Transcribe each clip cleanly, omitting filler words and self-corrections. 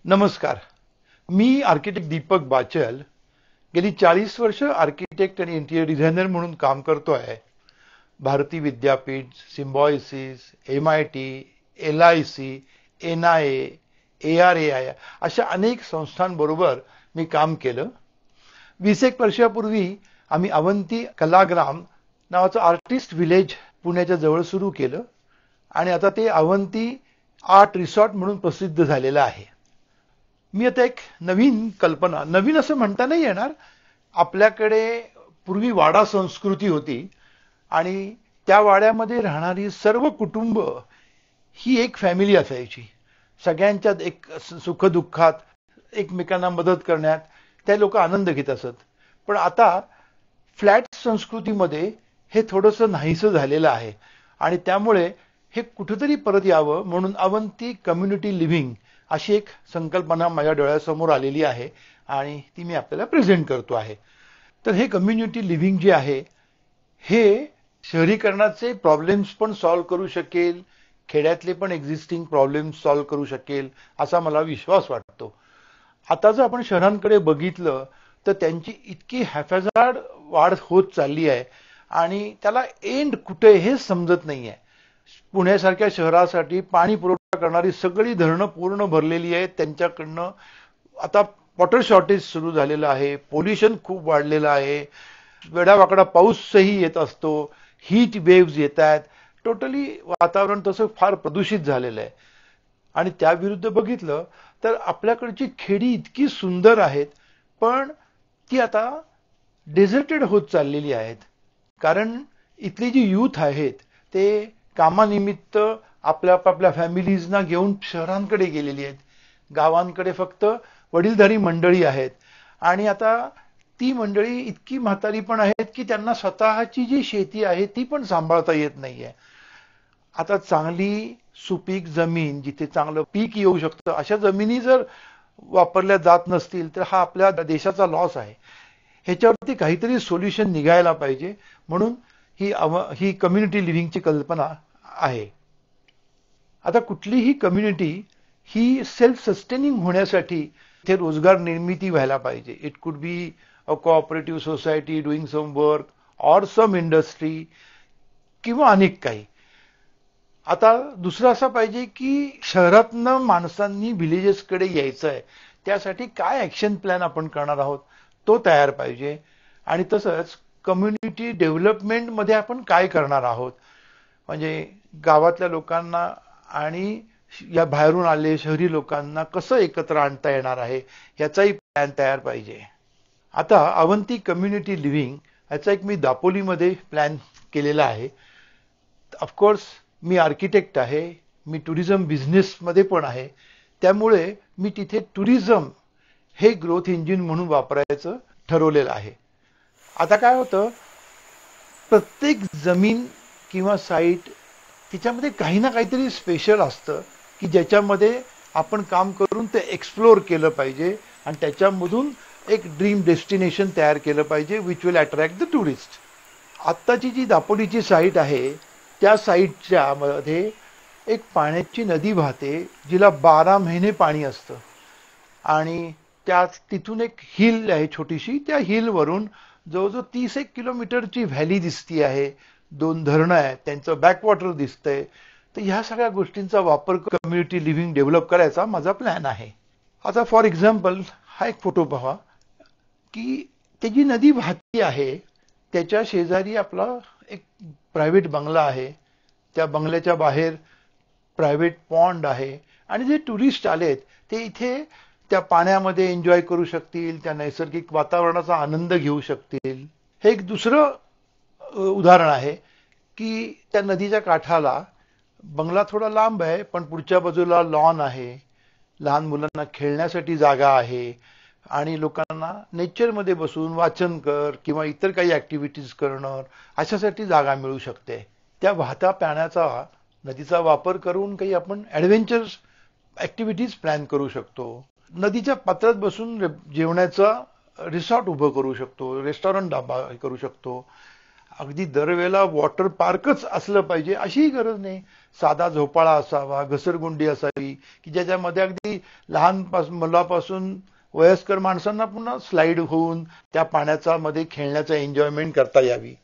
नमस्कार. मी आर्किटेक्ट दीपक बाचल गेली 40 वर्ष आर्किटेक्ट आणि इंटिरियर डिझायनर म्हणून काम करतो आहे. Bharati Vidyapeeth, symbiosis, MIT, LIC, NIA, ARAI अशा अनेक संस्थांबरोबर मी काम केलं. 20 वर्षापूर्वी आम्ही अवंती कलाग्राम नावाचं आर्टिस्ट विलेज पुण्याच्या जवळ सुरू केलं आणि आता ते अवंती आर्ट रिसॉर्ट म्हणून प्रसिद्ध झालेलं आहे. मी आता एक नवीन कल्पना, नवीन असं म्हणता नाही येणार, आपल्याकडे पूर्वी वाडा संस्कृती होती आणि त्या वाड्यामध्ये राहणारी सर्व कुटुंब ही एक फॅमिली असायची. सगळ्यांच्यात एक सुखदुःखात एकमेकांना मदत करण्यात त्या लोक आनंद घेत असत. पण आता फ्लॅट संस्कृतीमध्ये हे थोडंसं नाहीसं झालेलं आहे आणि त्यामुळे हे कुठेतरी परत यावं म्हणून अवंती कम्युनिटी लिव्हिंग अशी एक संकल्पना माझ्या डोळ्यासमोर आलेली आहे आणि ती मी आपल्याला प्रेझेंट करतो आहे. तर हे कम्युनिटी लिव्हिंग जे आहे हे शहरीकरणाचे प्रॉब्लेम्स पण सॉल्व्ह करू शकेल, खेड्यातले पण एक्झिस्टिंग प्रॉब्लेम्स सॉल्व्ह करू शकेल असा मला विश्वास वाटतो. आता जर आपण शहरांकडे बघितलं तर त्यांची इतकी हॅफॅझार्ड वाढ होत चालली आहे आणि त्याला एंड कुठे हे समजत नाहीये. पुण्यासारख्या शहरासाठी पाणी पुरवठा करणारी सगळी धरणं पूर्ण भरलेली आहेत. त्यांच्याकडनं आता वॉटर शॉर्टेज सुरू झालेलं आहे, पोल्युशन खूप वाढलेलं आहे, वेडावाकडा पाऊसही येत असतो, हीट वेव्हज येत आहेत, टोटली वातावरण तसं फार प्रदूषित झालेलं आहे. आणि त्याविरुद्ध बघितलं तर आपल्याकडची खेडी इतकी सुंदर आहेत पण ती आता डेझर्टेड होत चाललेली आहेत. कारण इथली जी यूथ आहेत ते कामानिमित्त आपल्या फॅमिलीजना घेऊन शहरांकडे गेलेली आहेत. गावांकडे फक्त वडीलधारी मंडळी आहेत आणि आता ती मंडळी इतकी म्हातारी पण आहेत की त्यांना स्वतःची जी शेती आहे ती पण सांभाळता येत नाहीये. आता चांगली सुपीक जमीन जिथे चांगलं पीक येऊ शकतं अशा जमिनी जर वापरल्या जात नसतील तर हा आपल्या देशाचा लॉस आहे. ह्याच्यावरती काहीतरी सोल्युशन निघायला पाहिजे म्हणून ही कम्युनिटी लिव्हिंगची कल्पना आहे. आता कुठलीही कम्युनिटी ही सेल्फ सस्टेनिंग होण्यासाठी इथे रोजगार निर्मिती व्हायला पाहिजे. It could be a cooperative society doing some work or some industry किंवा अनेक काही. आता दुसरं असं पाहिजे की शहरातनं माणसांनी व्हिलेजेसकडे यायचं आहे, त्यासाठी काय ऍक्शन प्लॅन आपण करणार आहोत तो तयार पाहिजे. आणि तसंच कम्युनिटी डेव्हलपमेंटमध्ये आपण काय करणार आहोत, म्हणजे गावातल्या लोकांना आणि या बाहेरून आले शहरी लोकांना कसं एकत्र आणता येणार आहे याचाही प्लॅन तयार पाहिजे. आता अवंती कम्युनिटी लिव्हिंग याचा एक मी दापोलीमध्ये प्लॅन केलेला आहे. ऑफकोर्स मी आर्किटेक्ट आहे, मी टुरिझम बिझनेसमध्ये पण आहे, त्यामुळे मी तिथे टुरिझम हे ग्रोथ इंजिन म्हणून वापरायचं ठरवलेलं आहे. आता काय होतं, प्रत्येक जमीन किंवा साईट तिच्यामध्ये काही ना काहीतरी स्पेशल असतं की ज्याच्यामध्ये आपण काम करून ते एक्सप्लोर केलं पाहिजे आणि त्याच्यामधून एक ड्रीम डेस्टिनेशन तयार केलं पाहिजे which will attract the tourist. आत्ताची जी दापोलीची साईट आहे त्या साईटच्या मध्ये एक पाण्याची नदी वाहते जिला 12 महिने पाणी असतं आणि तिथून एक हिल आहे छोटीशी, त्या हिलवरून जवळजवळ 30 किलोमीटरची व्हॅली दिसती आहे, 2 धरणं आहेत, त्यांचं बॅकवॉटर दिसतंय. तर ह्या सगळ्या गोष्टींचा वापर कम्युनिटी लिव्हिंग डेव्हलप करायचा माझा प्लॅन आहे. आता फॉर एक्झाम्पल हा एक फोटो पहा की त्याची नदी वाहती आहे, त्याच्या शेजारी आपला एक प्रायव्हेट बंगला आहे, त्या बंगल्याच्या बाहेर प्रायव्हेट पॉन्ड आहे आणि जे टुरिस्ट आलेत ते इथे त्या पाण्यामध्ये एन्जॉय करू शकतील, त्या नैसर्गिक वातावरणाचा आनंद घेऊ शकतील. हे एक दुसरं उदाहरण आहे की त्या नदीच्या काठाला बंगला थोडा लांब आहे पण पुढच्या बाजूला लॉन आहे, लहान मुलांना खेळण्यासाठी जागा आहे आणि लोकांना नेचरमध्ये बसून वाचन कर किंवा इतर काही ऍक्टिव्हिटीज करणं अशासाठी जागा मिळू शकते. त्या वाहत्या पाण्याचा नदीचा वापर करून काही आपण ऍडव्हेंचर ऍक्टिव्हिटीज प्लॅन करू शकतो. नदीच्या पात्रात बसून जेवण्याचा रिसॉर्ट उभं करू शकतो, रेस्टॉरंट डाबा करू शकतो. अगदी दरवेळेला वॉटर पार्कच असलं पाहिजे अशीही गरज नाही. साधा झोपाळा असावा, घसरगुंडी असावी की ज्याच्यामध्ये अगदी लहान मुलापासून वयस्कर माणसांना पुन्हा स्लाइड होऊन त्या पाण्याचा मध्ये खेळण्याचा एन्जॉयमेंट करता यावी.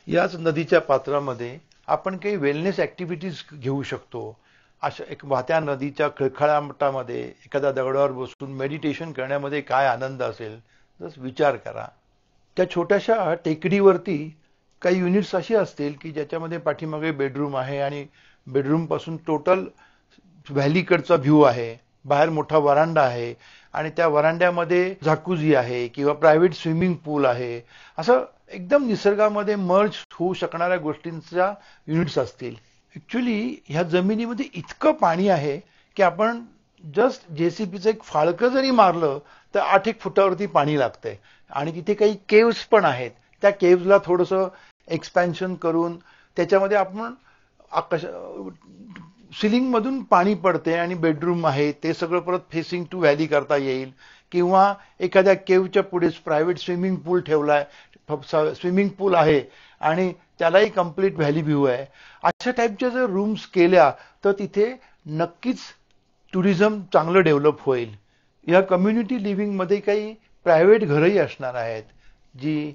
याच नदीच्या पात्रामध्ये आपण काही वेलनेस ऍक्टिव्हिटीज घेऊ शकतो. अशा एक वाहत्या नदीच्या खळखळाटामध्ये एखाद्या दगडावर बसून मेडिटेशन करण्यामध्ये काय आनंद असेल, जस्ट विचार करा. त्या छोट्याशा टेकडीवरती काही युनिट्स अशी असतील की ज्याच्यामध्ये पाठीमागे बेडरूम आहे आणि बेडरूम पासून टोटल व्हॅलीकडचा व्ह्यू आहे, बाहेर मोठा वरांडा आहे आणि त्या वरांड्यामध्ये झाकुझी आहे किंवा प्रायव्हेट स्विमिंग पूल आहे. असं एकदम निसर्गामध्ये मर्ज होऊ शकणाऱ्या गोष्टींच्या युनिट्स असतील. ऍक्च्युली ह्या जमिनीमध्ये इतकं पाणी आहे की आपण जस्ट जेसीबीचं एक फाळकं जरी मारलं तर 8-1 फुटावरती पाणी लागतंय. आणि तिथे काही केव्स पण आहेत. त्या केव्सला थोडंसं एक्सपॅन्शन करून त्याच्यामध्ये आपण सिलिंग मधून पाणी पडते आणि बेडरूम आहे ते सगळं परत फेसिंग टू व्हॅली करता येईल. किंवा एखाद्या केव्हच्या पुढे प्रायव्हेट स्विमिंग पूल ठेवलाय, स्विमिंग पूल आहे आणि त्यालाही कम्प्लीट व्हॅली व्ह्यू आहे. अशा टाईपच्या जर रूम्स केल्या तर तिथे नक्कीच टुरिझम चांगलं डेव्हलप होईल. या कम्युनिटी लिव्हिंगमध्ये काही प्रायव्हेट घरही असणार आहेत जी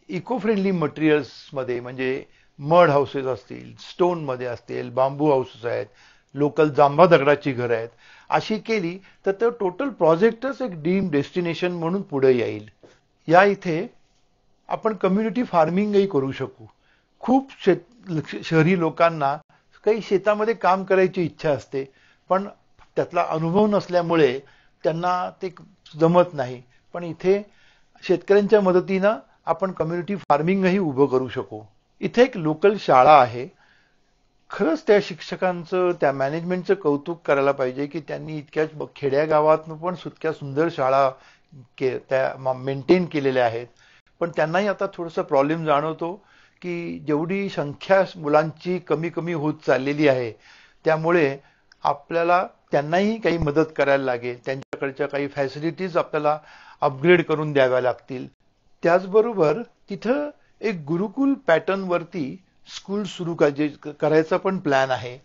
इको फ्रेंडली मटेरियल्समध्ये, म्हणजे मड हाऊसेस असतील, स्टोनमध्ये असतील, बांबू हाऊसेस आहेत, लोकल जांभा दगडाची घरं आहेत. अशी केली तर तो टोटल प्रोजेक्टच एक ड्रीम डेस्टिनेशन म्हणून पुढे येईल. या इथे आपण कम्युनिटी फार्मिंगही करू शकू. खूप शहरी लोकांना काही शेतामध्ये काम करायची इच्छा असते पण त्यातला अनुभव नसल्यामुळे त्यांना ते जमत नाही. पण इथे शेतकऱ्यांच्या मदतीनं आपण कम्युनिटी फार्मिंगही उभं करू शकू. इथे एक लोकल शाळा आहे. खरंच त्या शिक्षकांचं, त्या मॅनेजमेंटचं कौतुक करायला पाहिजे की त्यांनी इतक्या खेड्या गावातून पण इतक्या सुंदर शाळा त्या मेंटेन केलेल्या आहेत. पण त्यांनाही आता थोडंसं प्रॉब्लेम जाणवतो की जेवढी संख्या मुलांची कमी कमी होत चाललेली आहे त्यामुळे आपल्याला त्यांनाही काही मदत करायला लागेल. त्यांच्याकडच्या काही फॅसिलिटीज आपल्याला अपग्रेड करून द्याव्या लागतील. त्याचबरोबर तिथं एक गुरुकुल पॅटर्नवरती स्कूल सुरू करायचा पण प्लॅन आहे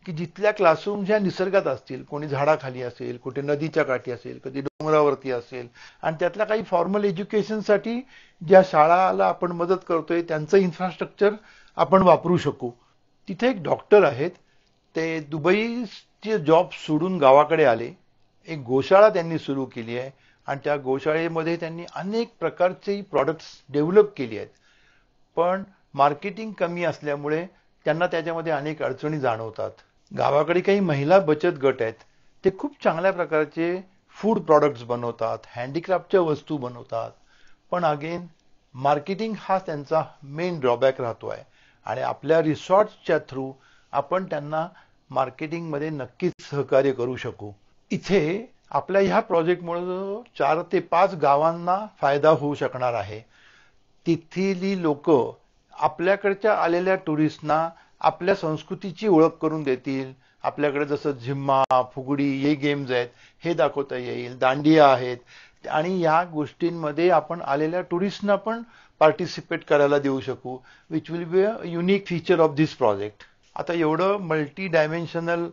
की जिथल्या क्लासरूम ह्या निसर्गात असतील, कोणी झाडाखाली असेल, कुठे नदीच्या काठी असेल, कधी डोंगरावरती असेल आणि त्यातल्या काही फॉर्मल एज्युकेशनसाठी ज्या शाळाला आपण मदत करतोय त्यांचं इन्फ्रास्ट्रक्चर आपण वापरू शकू. तिथे एक डॉक्टर आहेत, ते दुबईचे जॉब सोडून गावाकडे आले. एक गोशाळा त्यांनी सुरू केली आहे आणि त्या गोशाळेमध्ये त्यांनी अनेक प्रकारचे प्रॉडक्ट्स डेव्हलप केली आहेत. पण मार्केटिंग कमी असल्यामुळे त्यांना त्याच्यामध्ये अनेक अडचणी जाणवतात. गावाकडे काही महिला बचत गट आहेत, ते खूप चांगल्या प्रकारचे फूड प्रॉडक्ट्स बनवतात, हँडीक्राफ्टच्या वस्तू बनवतात. पण अगेन मार्केटिंग हा त्यांचा मेन ड्रॉबॅक राहतो आहे आणि आपल्या रिसॉर्ट्सच्या थ्रू आपण त्यांना मार्केटिंगमध्ये नक्कीच सहकार्य करू शकू. इथे आपल्या ह्या प्रोजेक्टमुळे 4 ते 5 गावांना फायदा होऊ शकणार आहे. तिथली लोक आपल्याकडच्या आलेल्या टुरिस्टना आपल्या संस्कृतीची ओळख करून देतील. आपल्याकडे जसं झिम्मा, फुगडी हे गेम्स आहेत हे दाखवता येईल, दांडिया आहेत आणि या गोष्टींमध्ये आपण आलेल्या टुरिस्टना पण पार्टिसिपेट करायला देऊ शकू, which will be a unique feature of this project. आता एवढं मल्टी डायमेन्शनल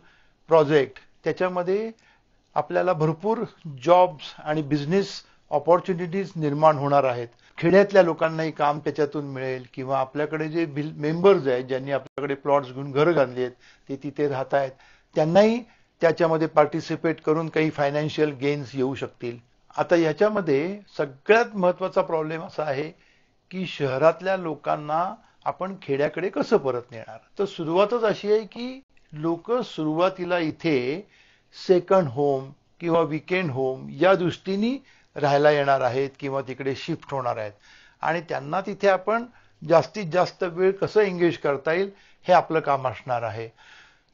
प्रोजेक्ट, त्याच्यामध्ये आपल्याला भरपूर जॉब्स आणि बिझनेस ऑपॉर्च्युनिटीज निर्माण होणार आहेत. खेड्यातल्या लोकांनाही काम त्याच्यातून मिळेल किंवा आपल्याकडे जे मेंबर्स आहेत ज्यांनी आपल्याकडे प्लॉट्स घेऊन घरं घातली आहेत ते तिथे राहत आहेत त्यांनाही त्याच्यामध्ये पार्टिसिपेट करून काही फायनान्शियल गेन्स येऊ शकतील. आता याच्यामध्ये सगळ्यात महत्वाचा प्रॉब्लेम असा आहे की शहरातल्या लोकांना आपण खेड्याकडे कसं परत नेणार. तर सुरुवातच अशी आहे की लोक सुरुवातीला इथे सेकंड होम किंवा वीकेंड होम या दृष्टीने राहायला येणार आहेत किंवा तिकडे शिफ्ट होणार आहेत आणि त्यांना तिथे आपण जास्तीत जास्त वेळ कसं एंगेज करता येईल हे आपलं काम असणार आहे.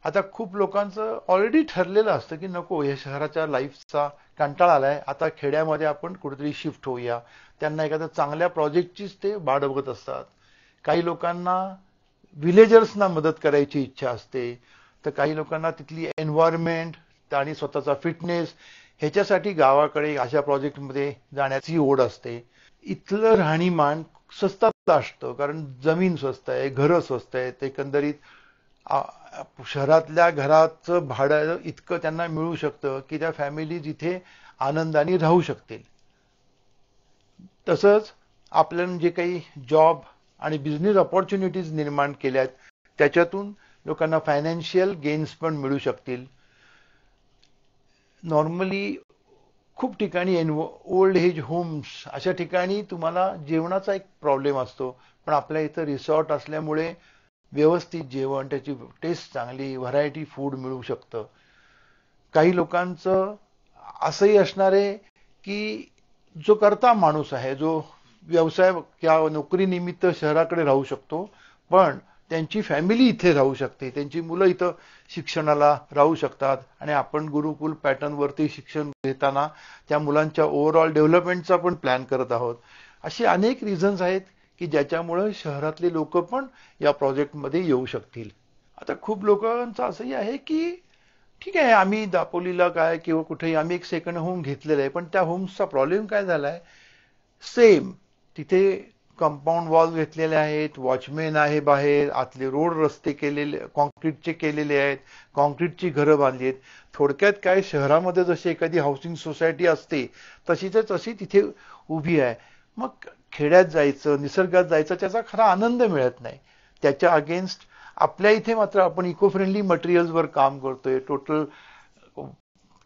आता खूप लोकांचं ऑलरेडी ठरलेलं असतं की नको, या शहराच्या लाईफचा कंटाळा आलाय, आता खेड्यामध्ये आपण कुठेतरी शिफ्ट होऊया. त्यांना एखाद्या चांगल्या प्रोजेक्टचीच ते वाट बघत असतात. काही लोकांना विलेजर्सना मदत करायची इच्छा असते, तर काही लोकांना तिथली एन्व्हायरमेंट आणि स्वतःचा फिटनेस ह्याच्यासाठी गावाकडे अशा प्रोजेक्टमध्ये जाण्याची ओढ असते. इथलं राहणीमान स्वस्तात असतं कारण जमीन स्वस्त आहे, घरं स्वस्त आहेत, एकंदरीत शहरातल्या घराचं भाडं इतकं त्यांना मिळू शकतं की त्या फॅमिलीज इथे आनंदाने राहू शकतील. तसंच आपल्याला जे काही जॉब आणि बिझनेस अपॉर्च्युनिटीज निर्माण केल्यात त्याच्यातून लोकांना फायनान्शियल गेन्स पण मिळू शकतील. नॉर्मली खूप ठिकाणी ओल्ड एज होम्स अशा ठिकाणी तुम्हाला जेवणाचा एक प्रॉब्लेम असतो, पण आपल्या इथं रिसॉर्ट असल्यामुळे व्यवस्थित जेवण, त्याची टेस्ट चांगली, व्हरायटी फूड मिळू शकतं. काही लोकांचं असंही असणार आहे की जो करता माणूस आहे, जो व्यवसाय किंवा नोकरीनिमित्त शहराकडे राहू शकतो, पण त्यांची फॅमिली इथे राहू शकते, त्यांची मुलं इथं शिक्षणाला राहू शकतात आणि आपण गुरुकुल पॅटर्नवरती शिक्षण घेताना त्या मुलांच्या ओव्हरऑल डेव्हलपमेंटचा पण प्लॅन करत आहोत. अशी अनेक रिझन्स आहेत की ज्याच्यामुळे शहरातले लोक पण या प्रोजेक्टमध्ये येऊ शकतील. आता खूप लोकांचं असंही आहे की ठीक आहे, आम्ही दापोलीला काय किंवा कुठेही आम्ही एक सेकंड होम घेतलेलं आहे, पण त्या होम्सचा प्रॉब्लेम काय झालाय, सेम तिथे कंपाऊंड वॉल घेतलेले आहेत, वॉचमेन आहे बाहेर, आतले रोड रस्ते केलेले कॉन्क्रीटचे केलेले आहेत, कॉन्क्रीटची घरं बांधली आहेत. थोडक्यात काय, शहरामध्ये जशी एखादी हाऊसिंग सोसायटी असते तशीच तशी तिथे उभी आहे. मग खेड्यात जायचं, निसर्गात जायचं, त्याचा खरा आनंद मिळत नाही. त्याच्या अगेन्स्ट आपल्या इथे मात्र आपण इको फ्रेंडली मटेरियल्सवर काम करतोय.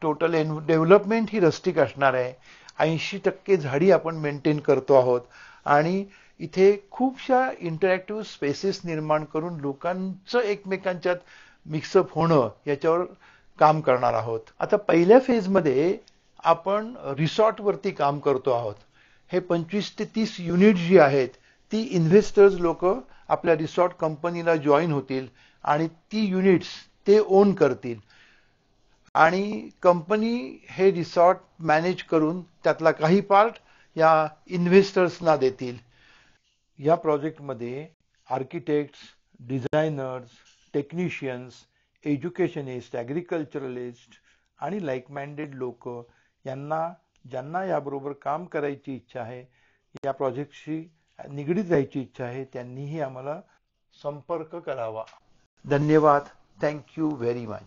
टोटल डेव्हलपमेंट ही रस्टिक असणार आहे. 80% झाडी आपण मेंटेन करतो आहोत आणि इथे खूपशा इंटरॅक्टिव्ह स्पेसेस निर्माण करून लोकांचं एकमेकांच्यात मिक्सअप होणं याच्यावर काम करणार आहोत. आता पहिल्या फेजमध्ये आपण रिसॉर्टवरती काम करतो आहोत. हे 25 ते 30 युनिट जी आहेत ती इन्व्हेस्टर्स लोक आपल्या रिसॉर्ट कंपनीला जॉईन होतील आणि ती युनिट्स ते ओन करतील आणि कंपनी हे रिसॉर्ट मॅनेज करून त्यातला काही पार्ट या इन्व्हेस्टर्सना देतील. या प्रोजेक्टमध्ये आर्किटेक्ट्स, डिझायनर्स, टेक्निशियन्स, एज्युकेशनिस्ट, ॲग्रिकल्चरलिस्ट आणि लाईक माइंडेड लोक यांना ज्यांना याबरोबर काम करायची इच्छा आहे, या प्रोजेक्टशी निगडीत राहायची इच्छा आहे, त्यांनीही आम्हाला संपर्क करावा. धन्यवाद. Thank you very much.